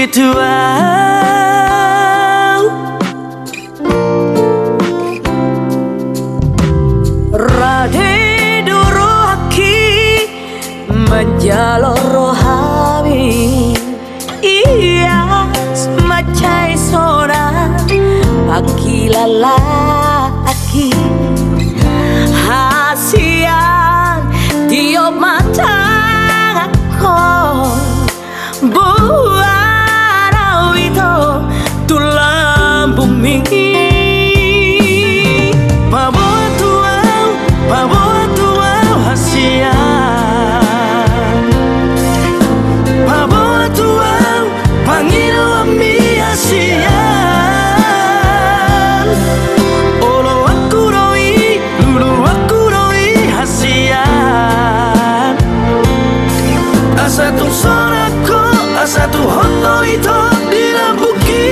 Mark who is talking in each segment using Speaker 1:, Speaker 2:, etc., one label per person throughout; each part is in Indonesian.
Speaker 1: tua. Rade duru aki menjalo rohami, iya semacai sona panggilan laki hasian tiup mata aku buat itu tulang bumi. Bawa tua hasian, bawa tua panggil ami hasian. Olo aku roi, lulu aku roi hasian. Asa tu sonako, asa tu hoto itu dilambuki.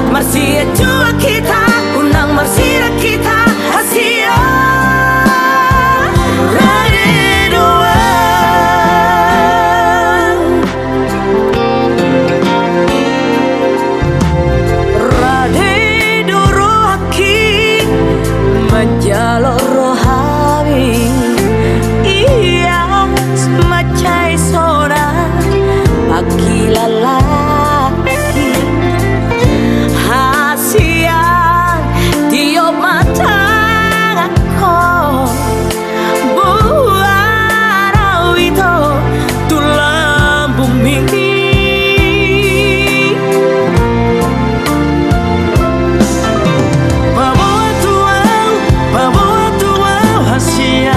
Speaker 1: Marsia jua kita, unang marsia kita hasia. Rade dua. Rade duru aki menjalo rohami, iya semacai sona panggilan laki hasian tiup mata aku buat itu tulang bumi. Bawa tua hasian,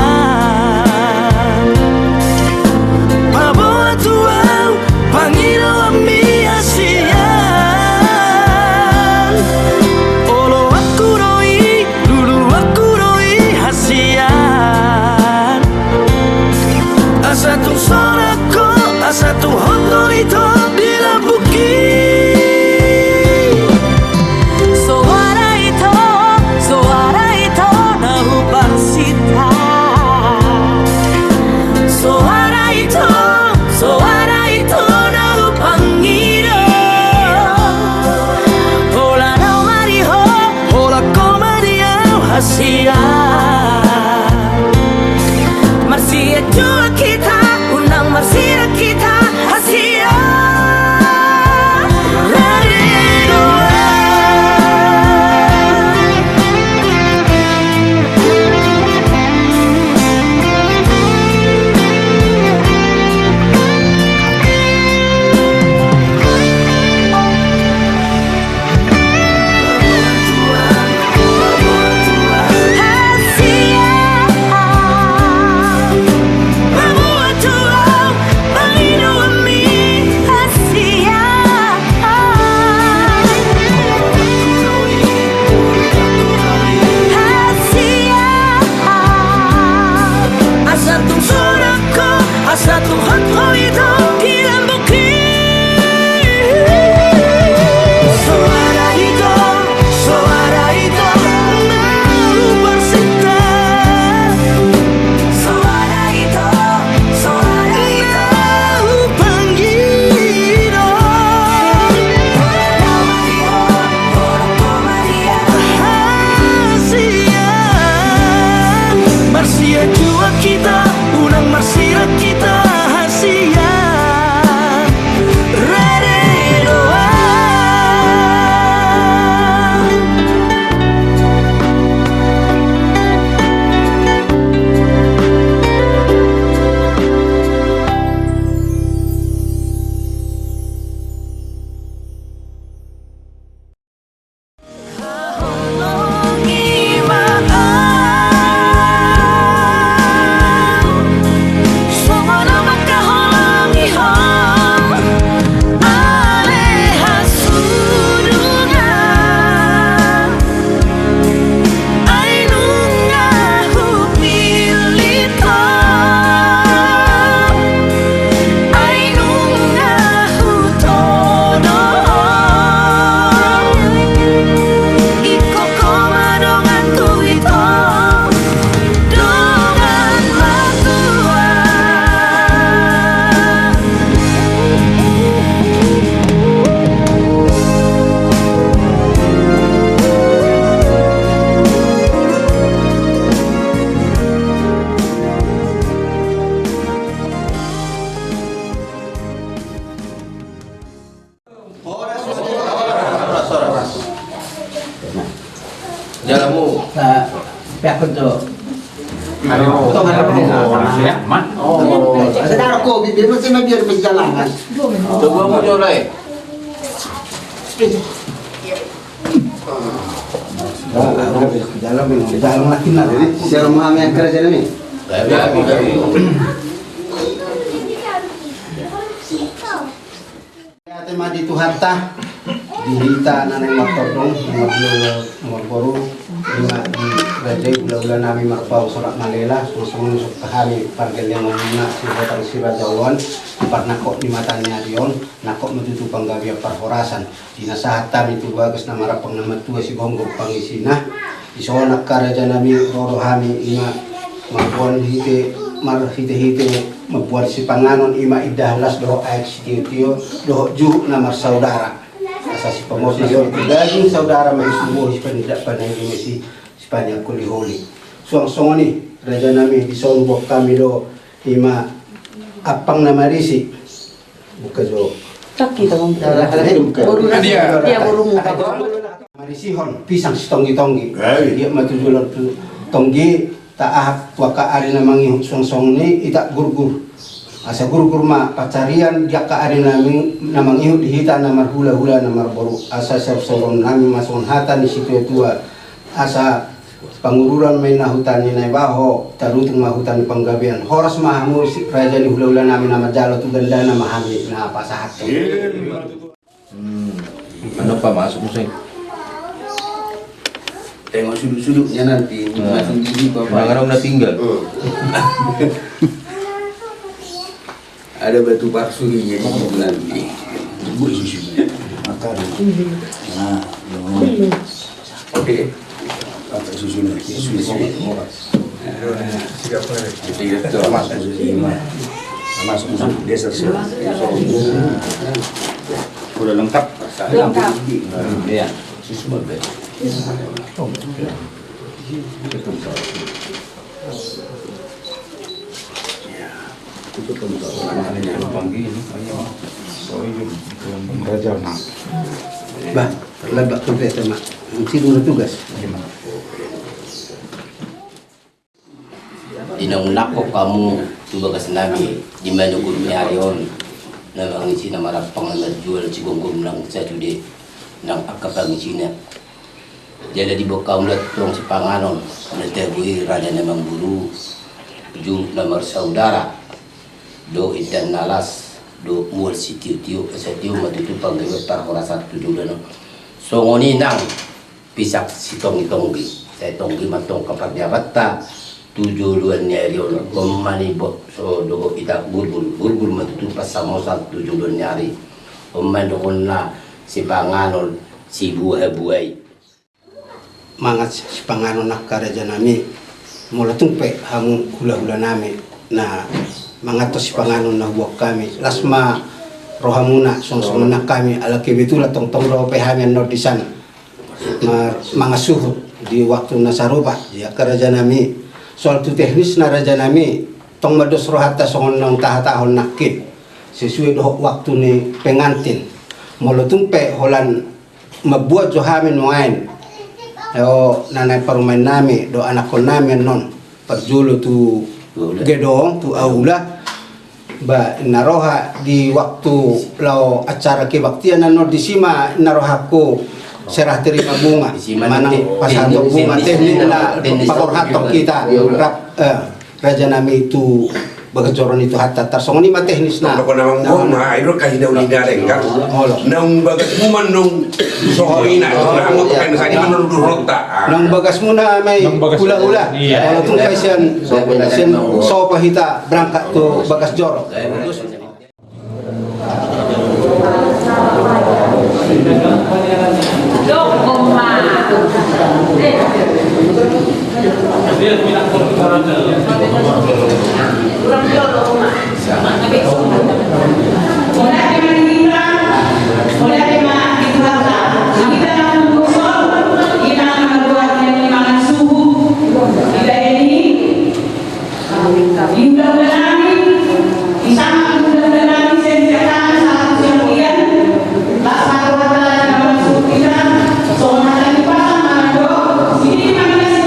Speaker 1: bawa tua panggil ami hasian. Olo aku roi, lulu aku roi hasian. Asa tu sonako, asa tu hoto itu dilambuki. Suara itu nahubang sita. Suara itu nahubang ira. Hola no mariho, hola komaria hasian. Marsia jua kita, unang marsia kita hasian.
Speaker 2: sa pihak ko
Speaker 3: Ito nga naman.
Speaker 4: Saudara ko, bibir mo siya mabiyar may galangan.
Speaker 3: Coba mo Joray.
Speaker 4: Dalam laki na. Siya rumah yang kerja ni. Ate madi tu harta dihita na ng magtordong magboro lima di rajay ula-ula namin marpaw surat Malela susunod kahari pargalyang muna si Batang si Rajawan parnako ni matanya diyon nako matutupang gabi parhorasan dinasahatan itu bagas na marapang na matua si Gonggong pangisina isonak karaja nami rorohami ima mabuan hite mabuat si panganon ima idahlas doho ayat si tiyo doho ju namar saudara asa si pamosna itu daging saudara may sumuh si panidak panay si Spanya kuliholi suang ni raja nami disombok kami do ima apang na marisi buka jo
Speaker 5: Kaki tawang
Speaker 4: dia
Speaker 5: burung
Speaker 4: marisihon pisang si tonggi dia matujulan tonggi taah waka ari na mangi song ni itak gurgur asa gurgur ma pacarian dia ka ari na mangi dihita na marhula-hula na marboru asa sorong nami mason hata ni situ tua asa pangururan may nahutan ni baho tarutung mahutan ni panggabian horas mahamu si raja ni hula-hula namin na majalo tu ganda na mahami na pasahat
Speaker 3: Ano pa masuk musik?
Speaker 4: tengok sudut-sudutnya nanti masing gigi
Speaker 3: Orang-orang udah tinggal.
Speaker 4: ada batu parsurinya di situ nanti makan oke pakai susu lagi susu masuk desa
Speaker 3: Udah lengkap. Iya. Susu berbeda.
Speaker 4: bah terlebak tugas sama tidur tugas
Speaker 6: Dinang ko kamu tubagas nami di mana guru arion na mangisi na marapang na jual si gonggong ng sa jude ng akapangisi na jala di bokaw na tong si panganon na tebuhi raja na mangburu ju na marsaudara do idan nalas do mual si tiu sa tiu matutupang gawa para horasat tujulan so ngoni nang pisak si tonggi sa tonggi matong kapag yabata tujuan nyari orang pemani bot so dogo kita burbur matutupas samosa tujuan nyari pemain dokon na si panganon si buhay
Speaker 4: mangat si panganon nak karaja nami mula tumpe hamu hula-hula nami na mangat to si panganon na buak kami lasma rohamuna song nak kami ala kibitula tong roh pehamen no di sana mangasuh di waktu nasaruba ya karaja nami soal tu teknis na raja nami tong mados rohata songon nang tahon nakit sesuai doh waktu ni pengantin molo tumpe holan mabuat johamin wain o nanay parumain nami do anak ko namin non pagjulo tu gedong tu aula ba naroha di waktu lao acara kebaktian no di sima naroha ko serah terima bunga manang pasando bunga teknik na pagorhatok kita rap raja nami itu bagajoron itu hatta tarsongoni ma teknis na
Speaker 7: ko namang bunga iro kahina ulida rengkang nang bagas mo man nung sohoina nang mo kan sa man nung durota
Speaker 4: nang bagas mo na may ula-ula wala tung kaisian so pahita berangkat to bagas jorok
Speaker 8: Ini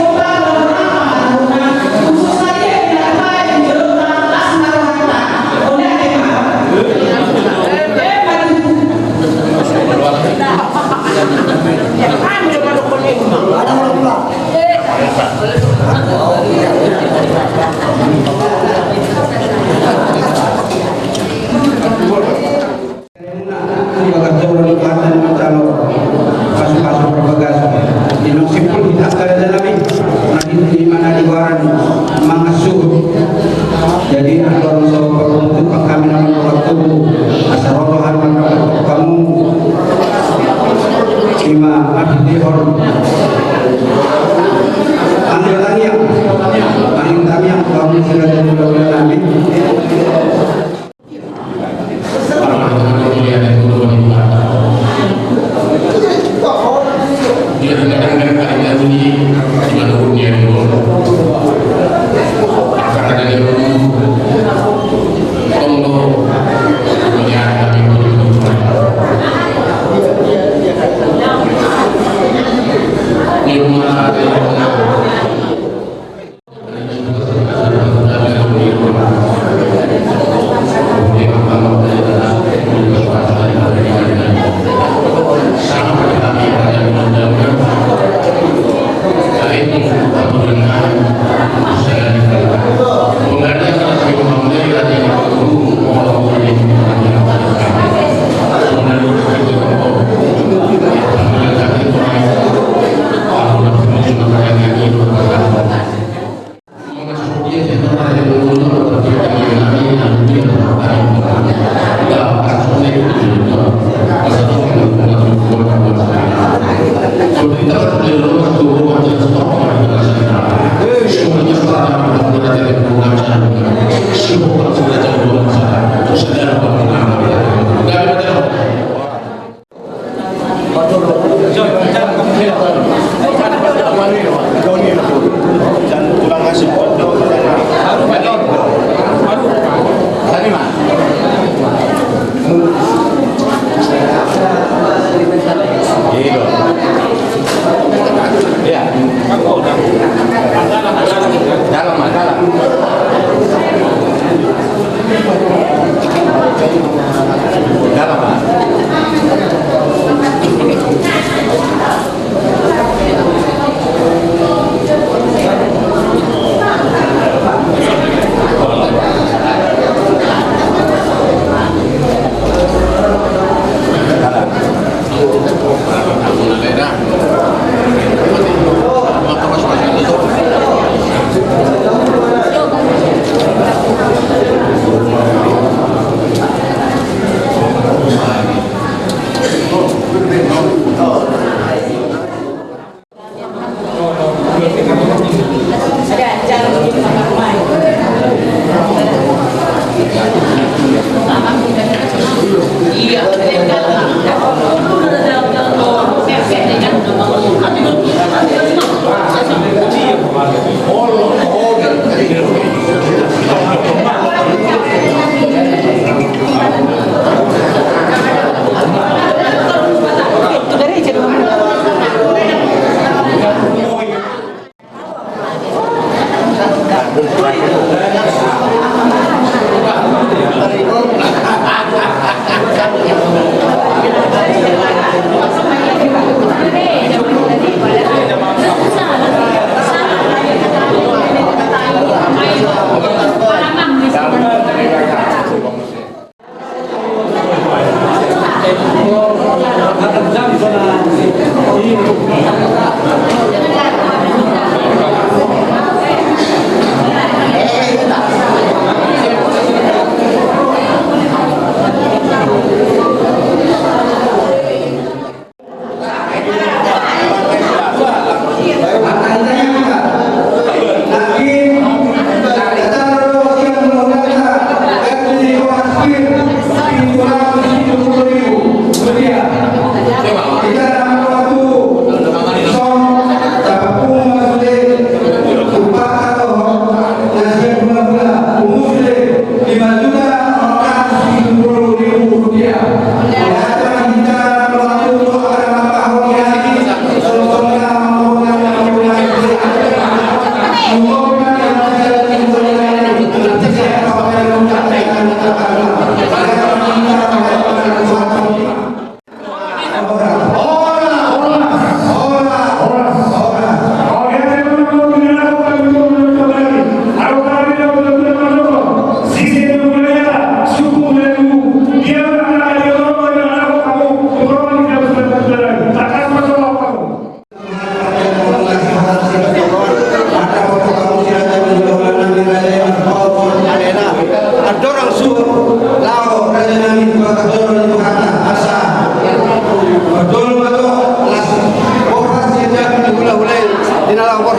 Speaker 4: Jadi aturan soal untuk kami namun waktu asal-asal kamu lima abdi orang angin tamiang kamu sudah jadi bulan nabi.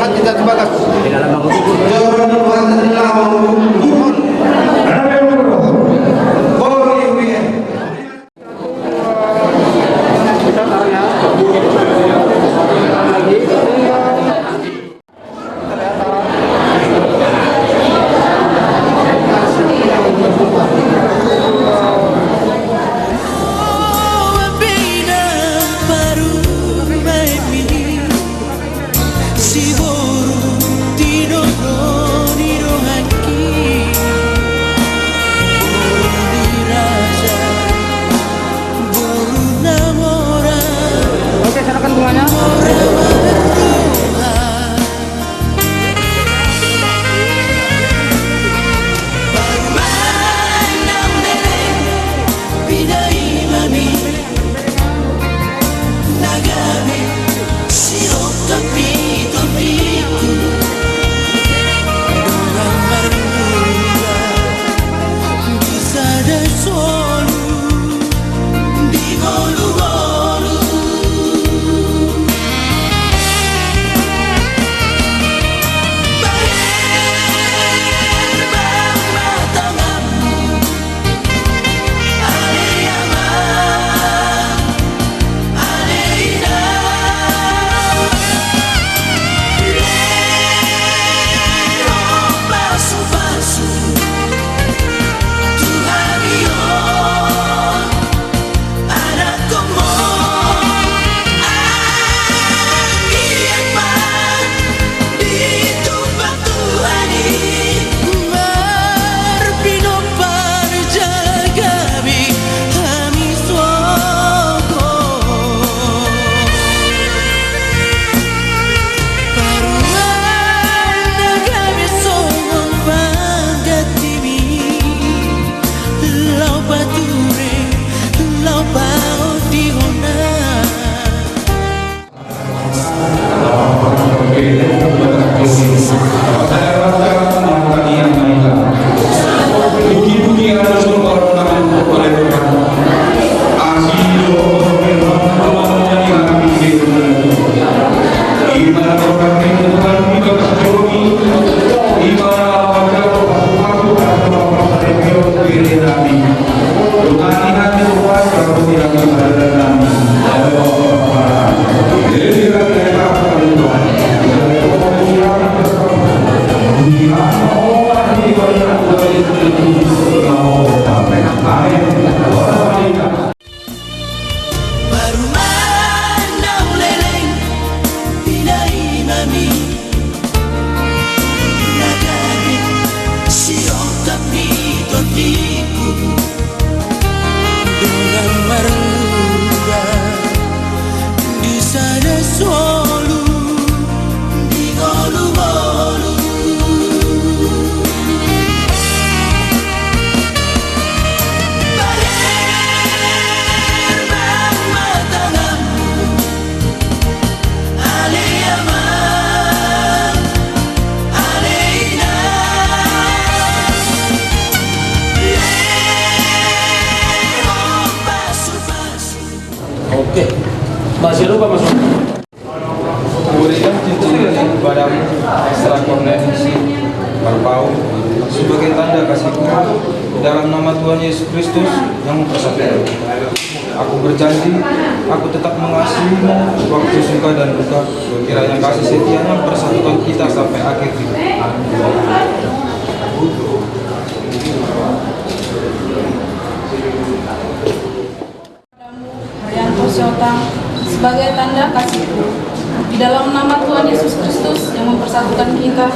Speaker 4: Angkat kita ke bagas.
Speaker 2: Oke, masih lupa masuk.
Speaker 5: Berikan cinta kepadamu setelah kondisi berbau sebagai tanda kasihku dalam nama Tuhan Yesus Kristus yang mempersatukan. Aku berjanji, aku tetap mengasihimu waktu suka dan duka. Kiranya kasih setianya mempersatukan kita sampai akhir hidup.
Speaker 8: Haryanto Syotang sebagai tanda kasihku di dalam nama Tuhan Yesus Kristus yang mempersatukan kita.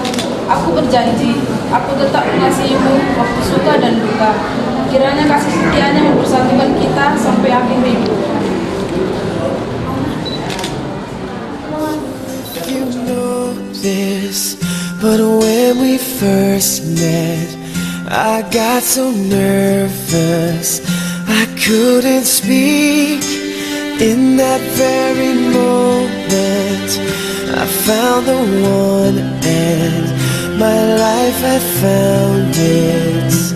Speaker 8: Aku berjanji, aku tetap mengasihimu waktu suka dan duka. Kiranya kasih setianya mempersatukan kita sampai akhir hidup.
Speaker 9: You know this, but when we first met, I got so nervous I couldn't speak. In that very moment I found the one and my life had found its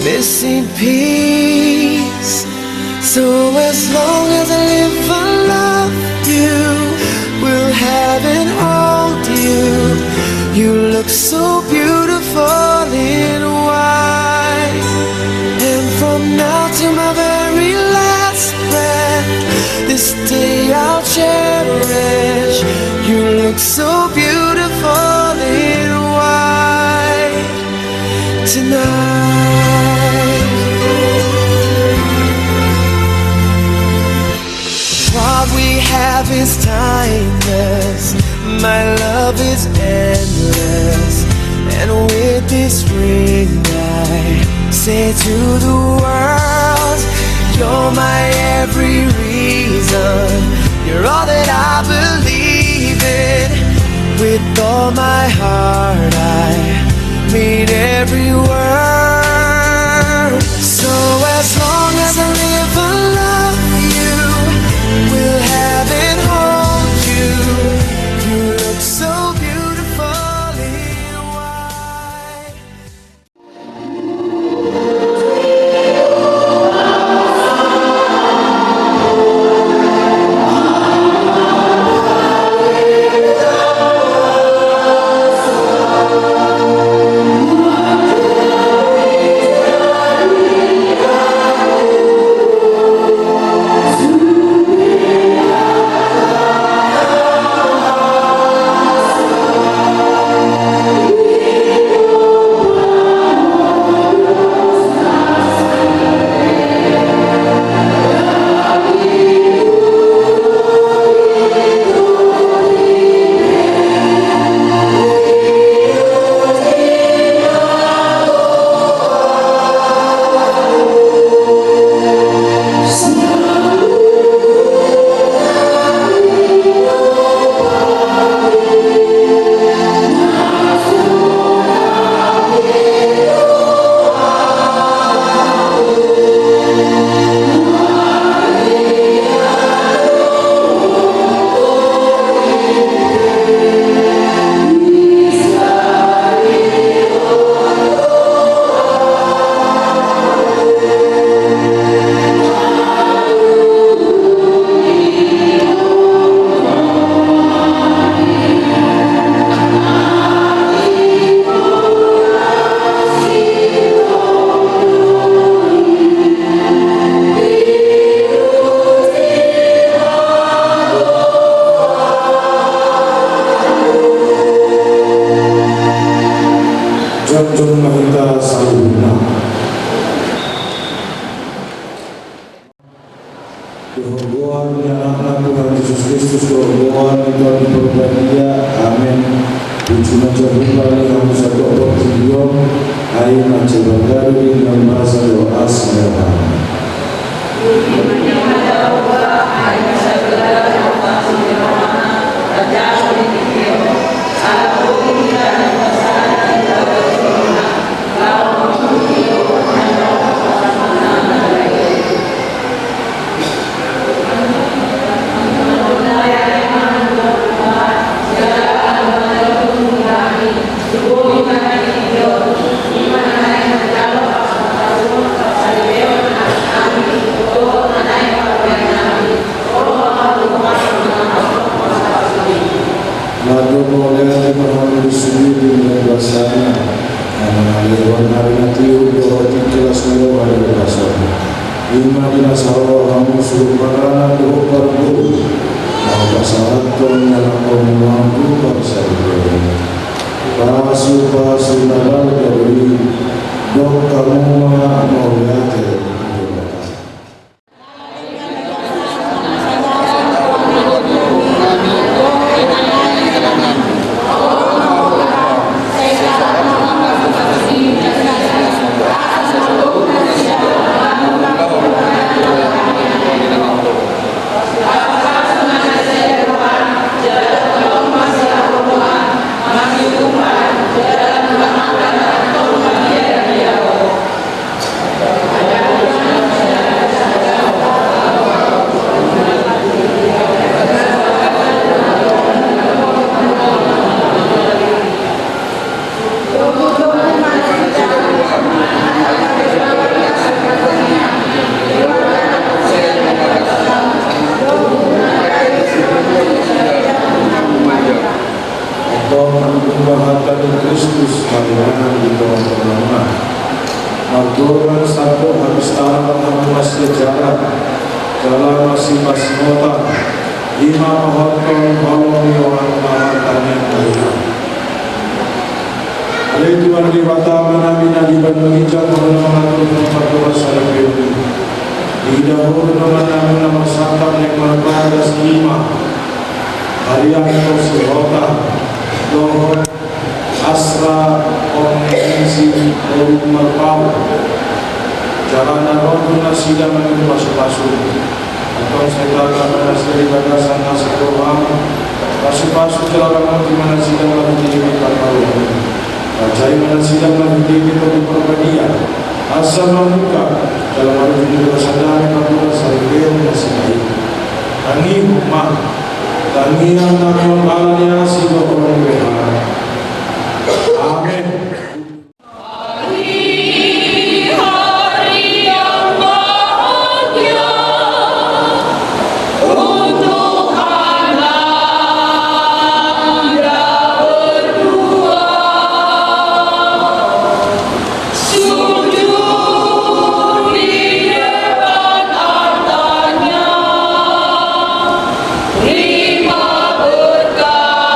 Speaker 9: missing piece. So as long as I live I love you, will have and hold you. so beautiful in white. And from now to my very last breath, this day I'll cherish. You look so beautiful in white tonight. What we have is timeless, my love is endless, and with this ring I say to the world, you're my every reason, you're all that I believe in. With all my heart I mean every word. So as long as I live I love you, we'll have and hold you. You look so beautiful in white.
Speaker 5: Jom kita saluna. Kehukuman yang anak Tuhan Yesus Kristus, kehukuman Tuhan diperbuat dia. Amin. Puji macam kembali yang satu orang tujuan. Ayo macam berdari dengan bahasa doa semua. Lalu boleh memahami sendiri dengan bahasanya. Anak-anak hari nanti udah kelas kedua ada bahasa. Lima jelas Allah kamu suruh karena doa berdoa. Mau bahasa Tuhan yang kamu mampu bahasa itu. Pasu nalar dari dok kamu mau lihat.
Speaker 8: Amin.
Speaker 5: Tuhan Kristus bagaimana di bawah pertolongan. Maturkan satu habis tanah masih sejarah jalan masih pasmota lima mahotong kolom yohan mamatanya kaya. Oleh Tuhan di Batam Namina di Bandung Hijau mengenal tempat berasal dari di dahulu dengan nama Santa Nekman Badas 5 Harianto Sehota Dohot Asra Omnisi Luruk Merpau Jalan Narotuna Sidang Menuju Pasu-Pasu Atau Setaka Menasiri Bagasan Nasikoham Pasu-Pasu Jalan di mana sidang lagi di Patau Rajai mana sidang lagi di Perpadian Asal Mamuka dalam hari ini bersadar kepada Salibel masih baik Kami Umar Kami yang takut alanya Sido orang benar Amin.
Speaker 1: Terima berkat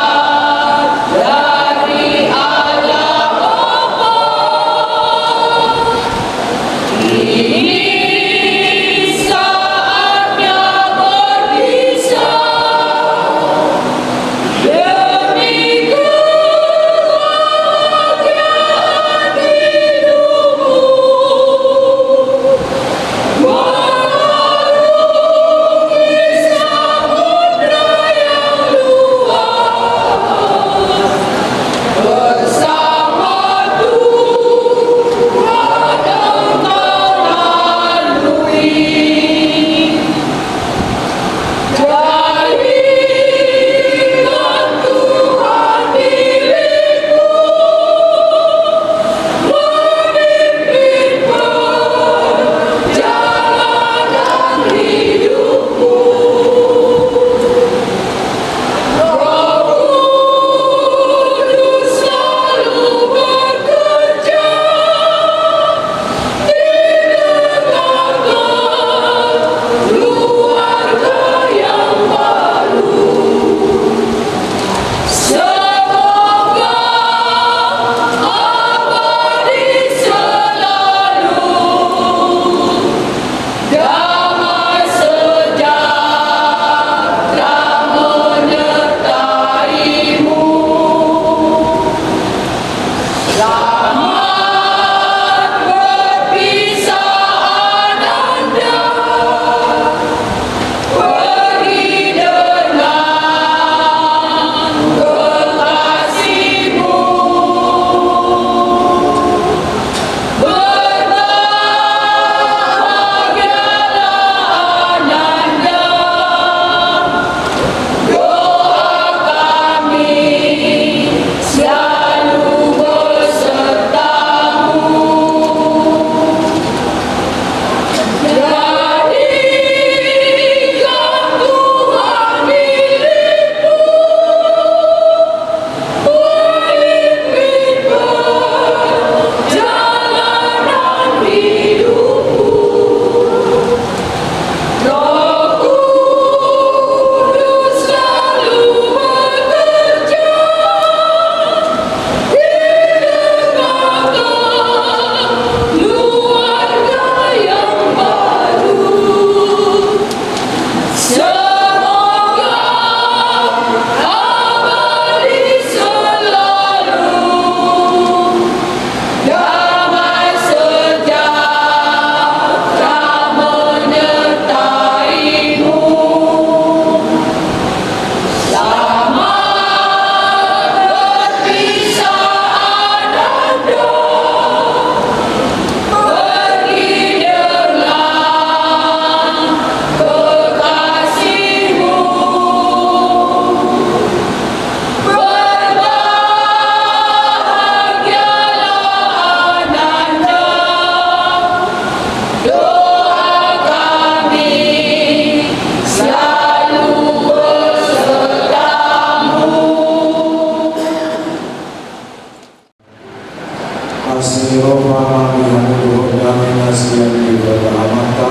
Speaker 5: Nasi Roma yang mudahnya nasi yang diberkati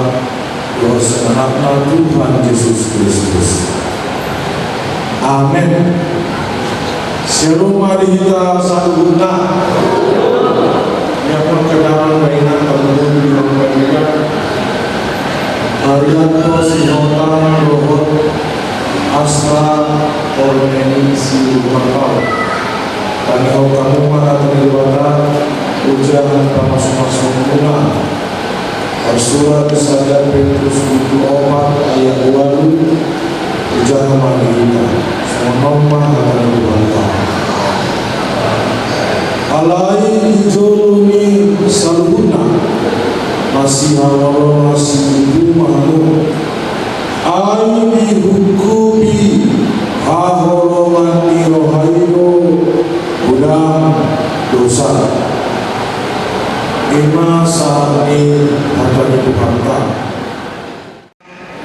Speaker 5: Tuhan anaknya Tuhan Yesus Kristus. Amin. Seruma dihita satu guna yang perkenalan mainan kemudian di pembangunan Arianto Sinotan Rohot Asra Orneni Silumarkau kami kamu mana terlibat ujian masuk-masuk guna Surat Kesadat Petrus buku 4 ayat 2 ujian kemana kita semua akan dibantah alai hijolumi saluna masih hawalo masih rumahmu ai dihukumi haholo mani rohaino udang dosa ima sahani akan dibantah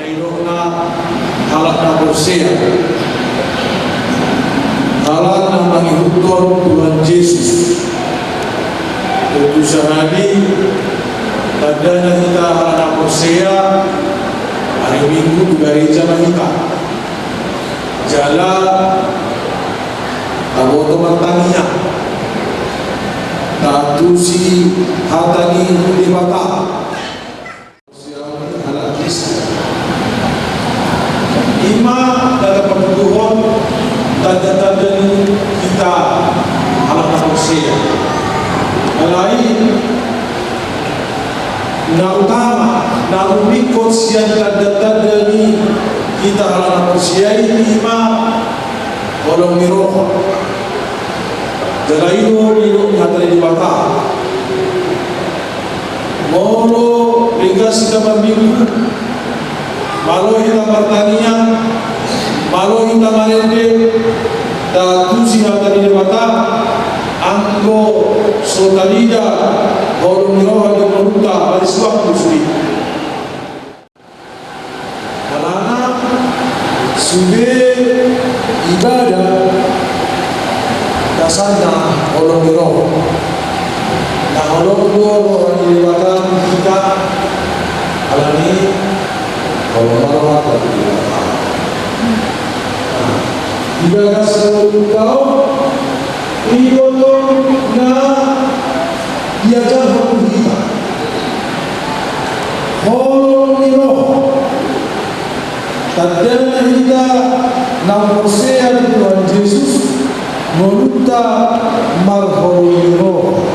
Speaker 5: Nairona halakna bersia halakna mengikutor Tuhan Yesus untuk sehari tadanya kita halakna bersia hari Minggu di gereja kita jalan tahu teman-temannya Tatu si hatani di mata anak Kristen ima dalam perbuatan tanda-tanda kita alam manusia lain na utama na umikot siya tanda-tanda kita alam manusia ima walang miroh Jalaino nilo hatari di bata. Molo ringkas kita minggu, malo kita pertanian, malo kita marende, datu si hatari di bata, angko sotalida, molo niro di maluta, baris waktu suri. Karena sudah ibadah dasarnya olong biro nah olong biro orang dilibatkan kita alami olong biro atau dilibatkan ibadah seluruh kau ini olong na diajar olong kita olong biro tadanya kita namun saya Tuhan Yesus Moluta marholiro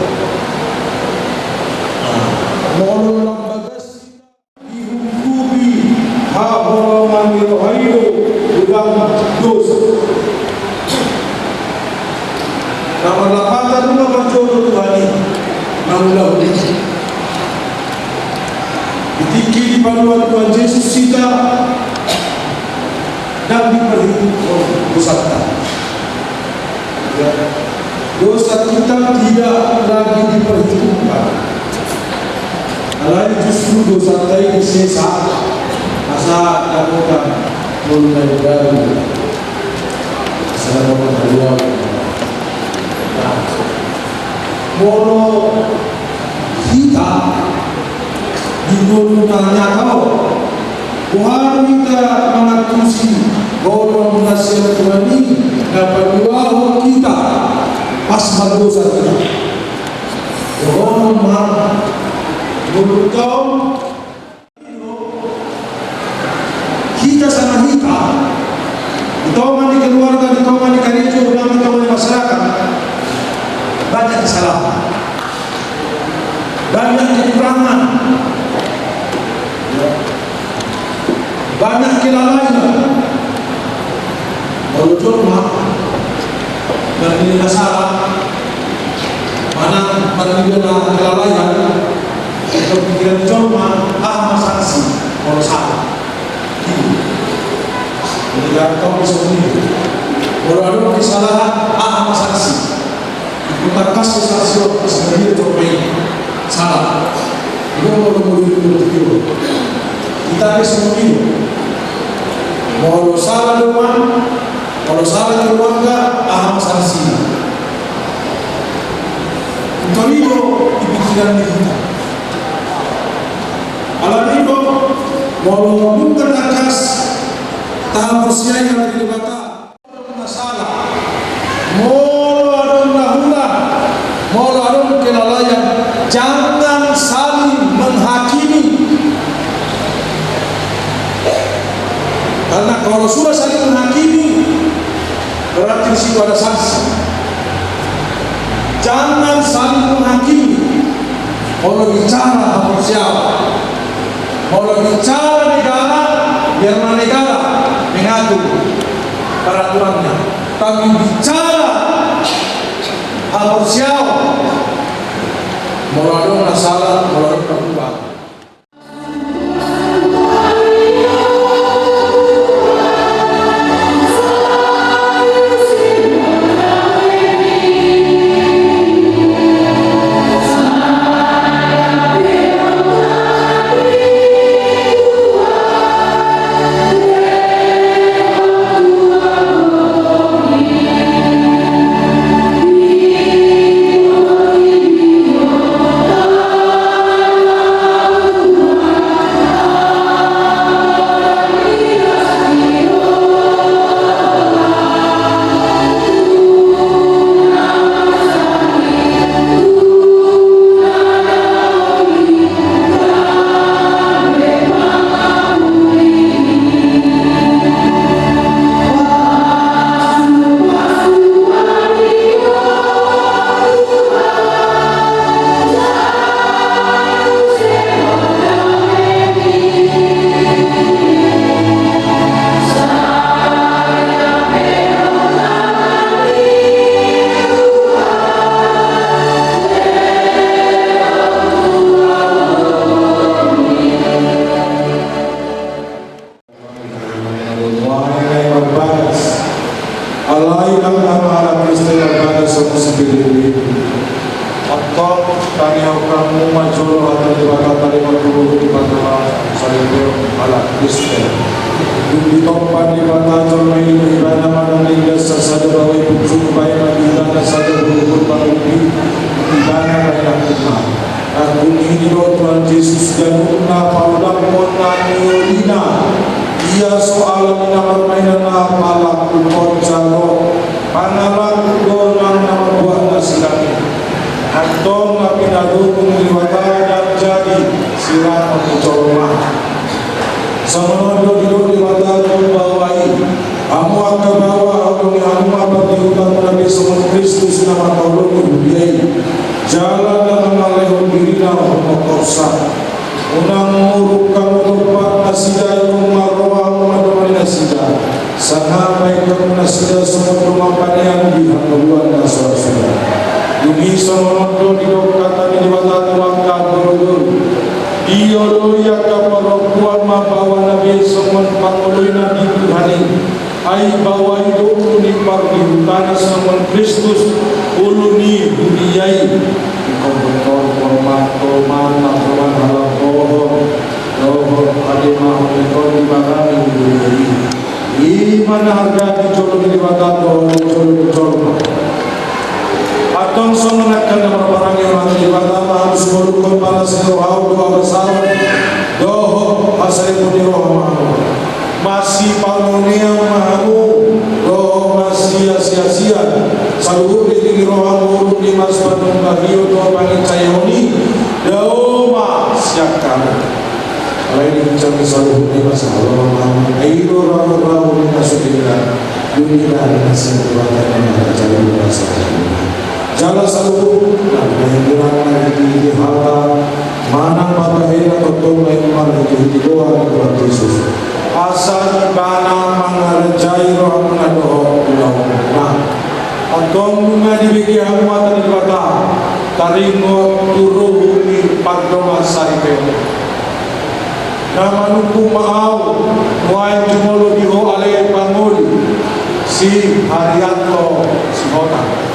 Speaker 5: molu lambagas dihukumi haholoman rohayo dengan dosa nama lapatan juga berjodoh Tuhan naulah ditiki di paduan Tuhan Yesus kita dan diperhitungkan dosa dosa kita tidak lagi diperhitungkan lain justru dosa kita sisa masa lakukan mulai dari selama beliau molo kita dimulainya kau Tuhan kita mengatusi bahwa menasihat Tuhan ini dapat dua kita pas berdosa kita. Tuhan maha menurut kau kita sama kita ditolong di keluarga, ditolong di gereja, ditolong di masyarakat banyak kesalahan, banyak kekurangan, banyak kelalaian. Kalau cuma dan ini salah, mana dia kelalaian, kalau pikiran cuma sanksi kalau salah. Jadi kau bisa begini. Kalau ada kesalahan, sanksi. Kita kasih sanksi sebagai coba salah. Itu mau itu. Kita bisa begini. Mau salah depan. Kalau salah keluarga, sanksi. Untuk itu
Speaker 10: dan kita. Alaniko mau bukan akas tahap usia yang dibata masalah. Mau ada kelalaian, jangan saling menghakimi. Karena kalau sudah saling menghakimi, berarti di situ ada sanksi. Jangan saling menghakimi. Kalau bicara komersial, kalau bicara negara, biarlah negara mengatur peraturannya. Tapi bicara komersial, mau ada masalah, mau ada perubahan. Jalan selalu di harta manang papahina totong may marikitigoan ng Jesus. Asal bana mangarjay roh mengadoh ulang na. Atong nga dibigyan mo at nilibata, taringo turo ni pagdoma sa ipeo. Naman kung maaw, muay jumolo diho alay pangul, si Haryanto si Hota.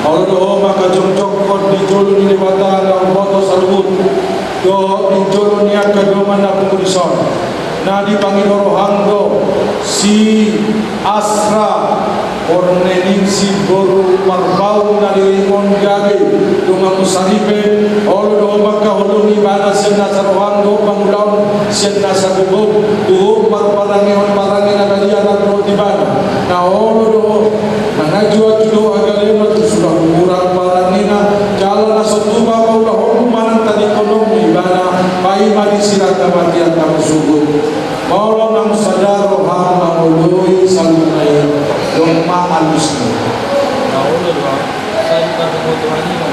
Speaker 10: Kalau doa maka jom-jom di jolo ni dibata ang boto salubut, do di jolo niya kadoman na pumulison. Na di Panginoon do si Asra Ornening si Boru Marbau na lilingon gagi Dunga musaripe, olo do maka hulu ibana siena sarwang do pangulaw siena sa kubog, tuho parparangi nagalia na do ibana. Na olo do nangajua judo agalema sudah kurang parangina jalan na sotuba paulah hulu manang tadi kolom ibana pai mari sirata matian kamu subut. Maulah nang sadaro hama ului salunai doma alusni.
Speaker 5: Na olo do saya bukan kebutuhan ini.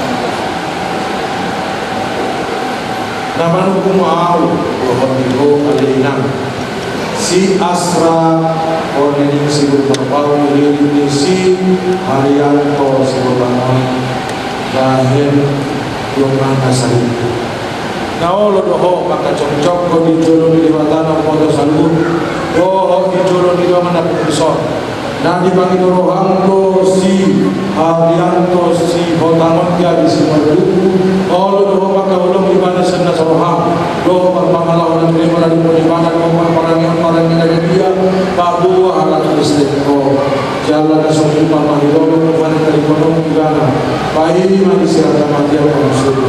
Speaker 10: Naman kumaaw lohon alinang si Asra Corneling Sigur Merpau Lili si Haryanto Sigur Banoy lahir Yongan Kasari. Naolo doho maka cocok ko di jolo di watana moto salur doho di jolo di mana pisor. Nah di bagi rohang do si Haryanto si Botangon dia di sini olo doho maka ulung ibana sena rohang doho perpangala orang terima dari ibana doho parangin dari dia babu alat listrik ko jalan nasong pamahiro kepada dari kolom ibana bayi mandi sirata mati apa musuh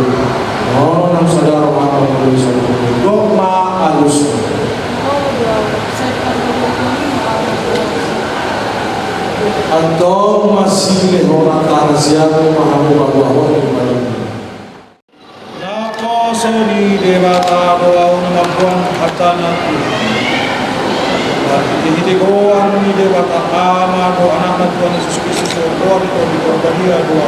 Speaker 10: olo nang sadar rohang menulis dogma alus. Atau masih orang tanah siapa mahamu bahwa di malam ini. Nako soni dewata doa unampuan hatana Tuhan. Hiti goan ni dewata ama doa anak Tuhan Yesus Kristus doa di korbania doa.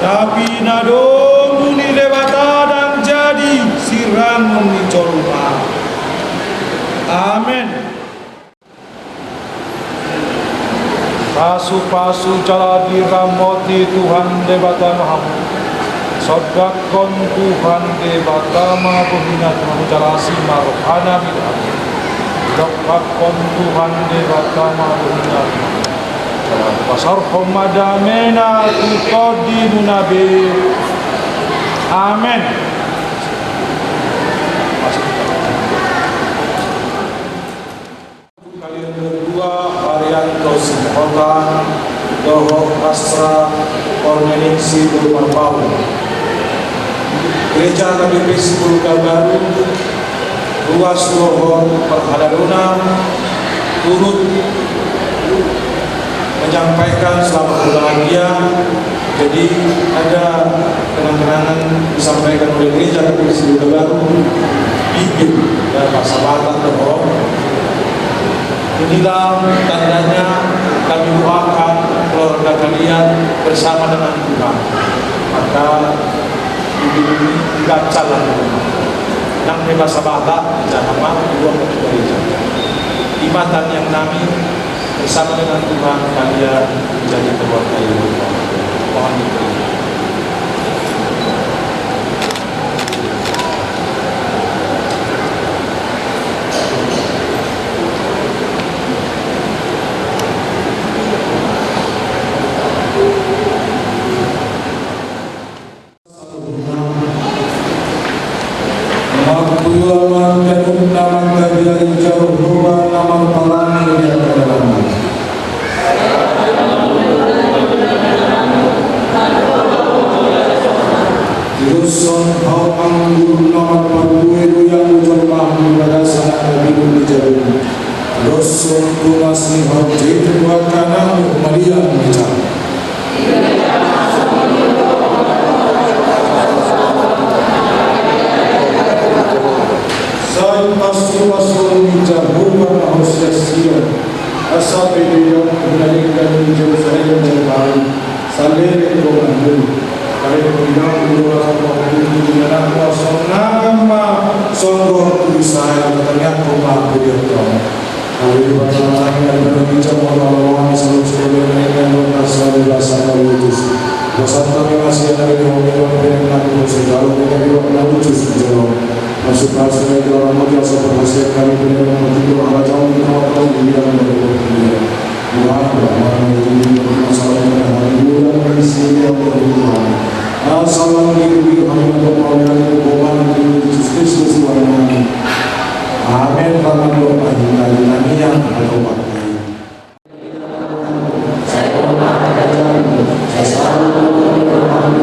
Speaker 10: Tapi nadong ni dewata dan jadi sirang ni colma. Amin. Pasu-pasu cala diramoti Tuhan debata mahamu sodakon Tuhan debata mahamuhina Tuhan jalasi marohana bilang sodakon Tuhan debata mahamuhina pasar homadamena tukodi munabe. Amin. Kalian berdua Haryanto Simhotan Doho Asra Corneling Sigur Merpau Gereja KBP Sigur Baru Ruas Doho Perhadaluna turut menyampaikan selamat berbahagia. Jadi ada kenang-kenangan disampaikan oleh Gereja KBP Sigur Baru bikin dan Pasabatan Doho. Inilah tandanya kami doakan keluarga kalian bersama dengan Tuhan. Maka dibacalah nang bebas sabata jangan dua gereja. Imatan yang kami bersama dengan Tuhan kalian menjadi keluarga yang berkah. Mohon diberi.
Speaker 9: Amin.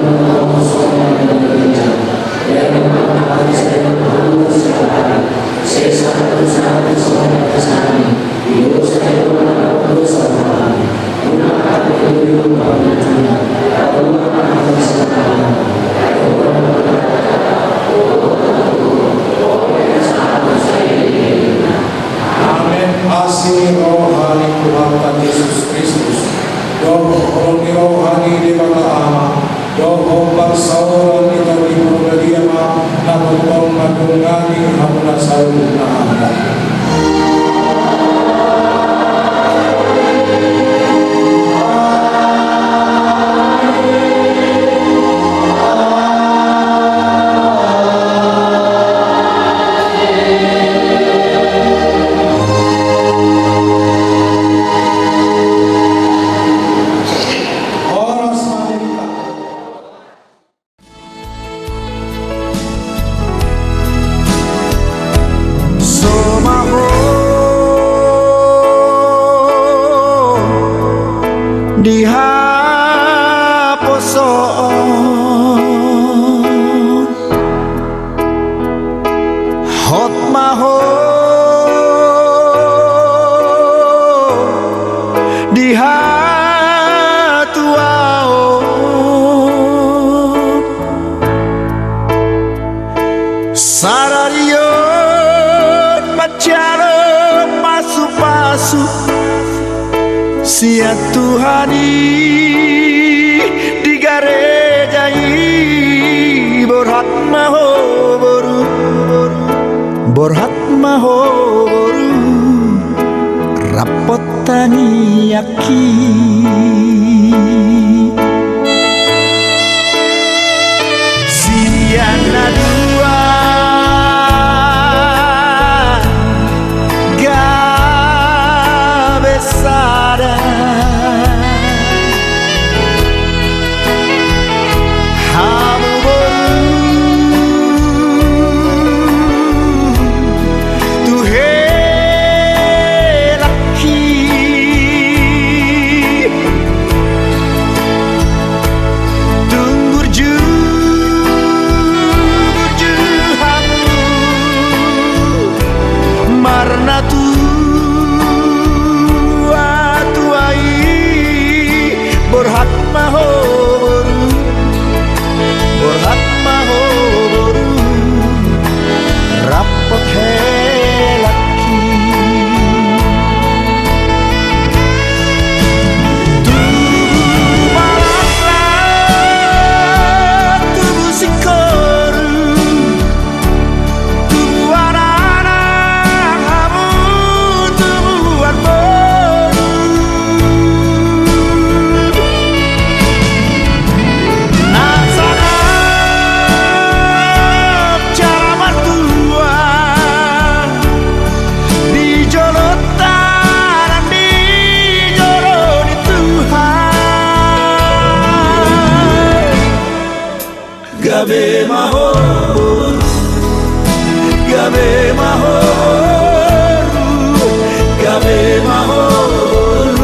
Speaker 10: saura kita di Purwadiama Nakotong Madungani Hamuna Sauna Anda.
Speaker 9: Dihaposon hot maho dihatuaon sararion pacaro pasu-pasu sia Tuhani digarejai borhat maho boru rapotani yaki siana dua gabesada gabe mahor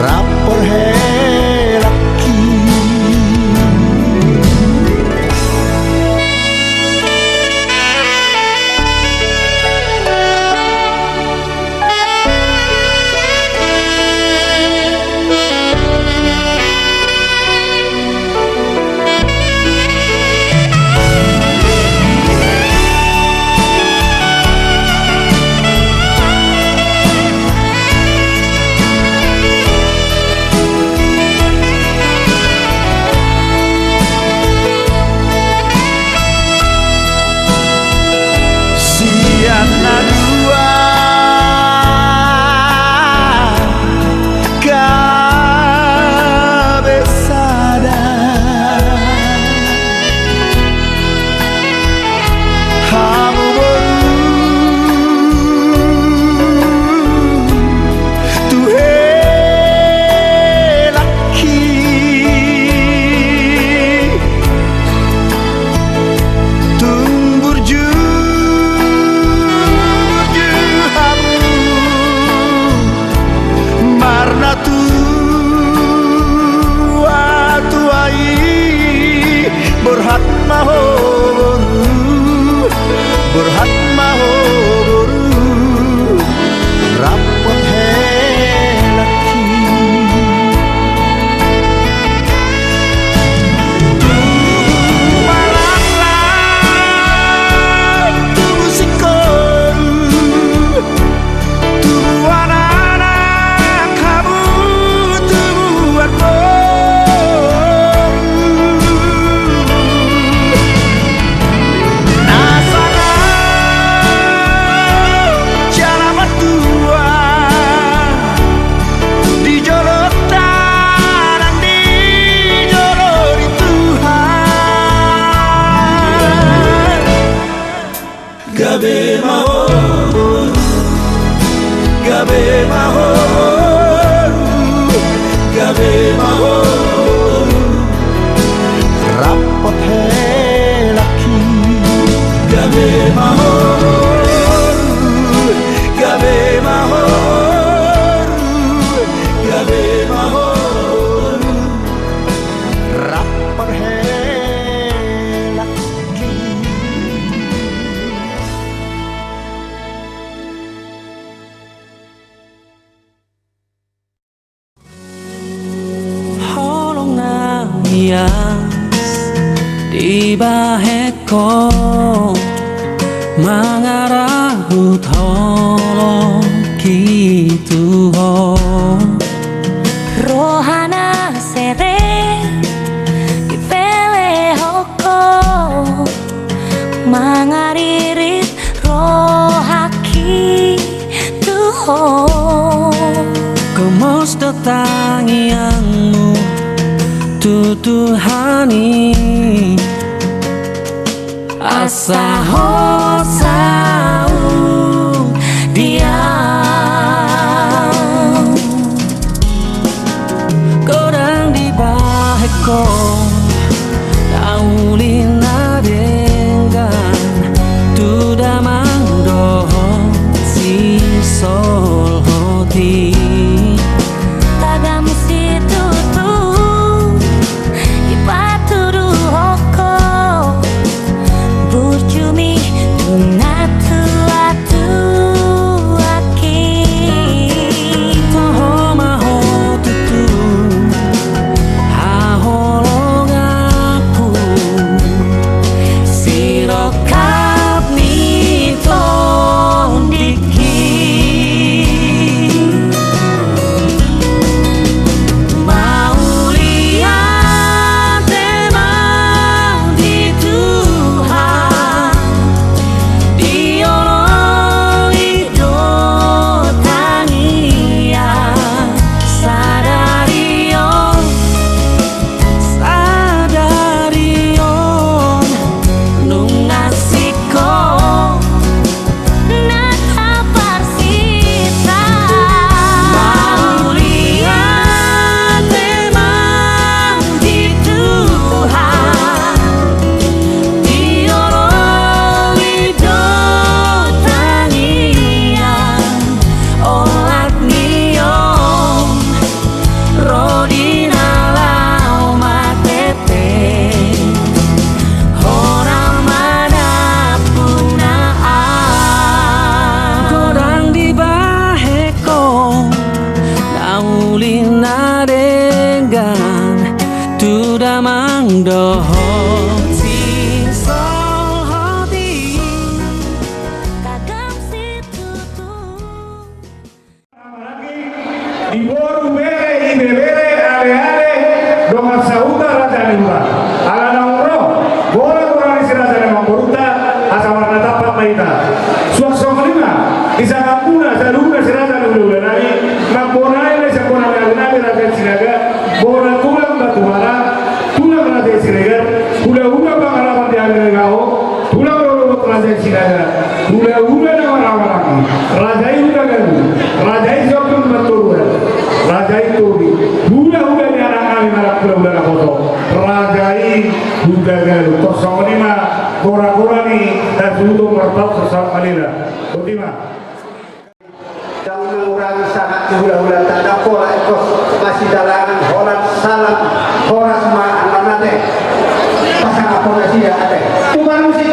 Speaker 9: rapor helaki
Speaker 1: hias di baheko mengarah holo gitu
Speaker 11: rohana sere ipele hoko mangaririt rohaki tuho
Speaker 1: Kemos datangianmu tutuhani asa hosau diam Kodang di baheko Naulina dengan Tudamang doho si sol hoti
Speaker 11: tagam situ tu ipaturu hoko burjumi tunatu atu aki
Speaker 1: Toho maho tutu haholong aku sirokap nito diki mau lihat emang di Tuhan diolong hidup tania sadarion nungasiko
Speaker 11: nataparsita
Speaker 1: mau lihat emang di Tuhan diolong hidup tania olat nion rodina lau matepe orang mana punaan Kodang di baheko Naulina dengan Tudamang doho si sol hoti
Speaker 11: tagam situ tu
Speaker 10: Di boru bere, ibe bere, ale dongan sauta raja nimba. Ala naungro, bola kurang isi raja nimba boruta, asa warna tapak maita. Suak sokalima, isa kampuna, saduna si raja nimba ulanari, makbona ile sakona ulanari raja sinaga, bola tulang batu mara, tulang raja sinaga, hula pangalaman di agak gao, tulang rolot raja sinaga, hula na warna-warna, raja itu gagal, raja itu sokong betul. Raja itu hula di anak kami malah hula na foto. Raja ini hula galu. Kosong lima kora ni dan sudah merpau sesama malila. Ultima.
Speaker 4: Dan mengurangi sangat hula tak ada pola ekos masih dalangan holat salam horas ma anak-anak pasang apa nasi ya ada. Bukan musik